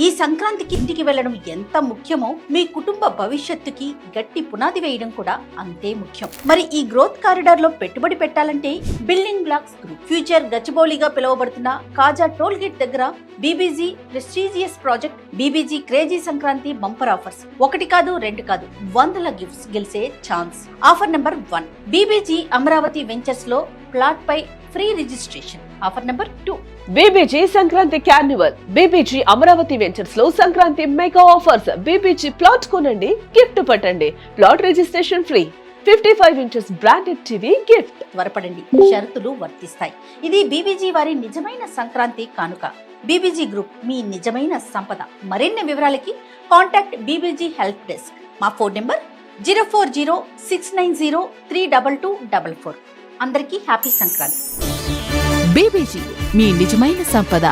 ఈ సంక్రాంతికి ఇంటికి వెళ్లడం ఎంత ముఖ్యమో మీ కుటుంబ భవిష్యత్తుకి గట్టి పునాది వేయడం కూడా అంతే ముఖ్యం. మరి ఈ గ్రోత్ కారిడార్ లో పెట్టుబడి పెట్టాలంటే బిల్డింగ్ బ్లాక్స్ గ్రూప్ ఫ్యూచర్ గచ్చిబౌలిగా పిలువబడుతున్న కాజా టోల్ గేట్ దగ్గర BBG prestigious project BBG crazy Sankranti bumper offers. ఒకటి కాదు రెండు కాదు, వందల గిఫ్ట్స్ గెలిచే chance. Offer number 1, BBG Amaravati ventures లో ప్లాట్ పై free registration. Offer number 2, BBG Sankranti carnival. BBG Amaravati ventures లో Sankranti mega offers. BBG plot కొనండి, గిఫ్ట్ పట్టండి. Plot registration free. 55 inches branded TV gift. త్వరపడండి, షరతులు వర్తిస్తాయి. ఇది బీబీజీ వారి నిజమైన సంక్రాంతి కానుక. బీబీజీ గ్రూప్ మీ నిజమైన సంపద. మరిన్ని వివరాలకి కాంటాక్ట్ బీబీజీ హెల్ప్ డెస్క్. మా ఫోన్ నెంబర్ 040690322244. అందరికీ హ్యాపీ సంక్రాంతి. బీబీజీ మీ నిజమైన సంపద.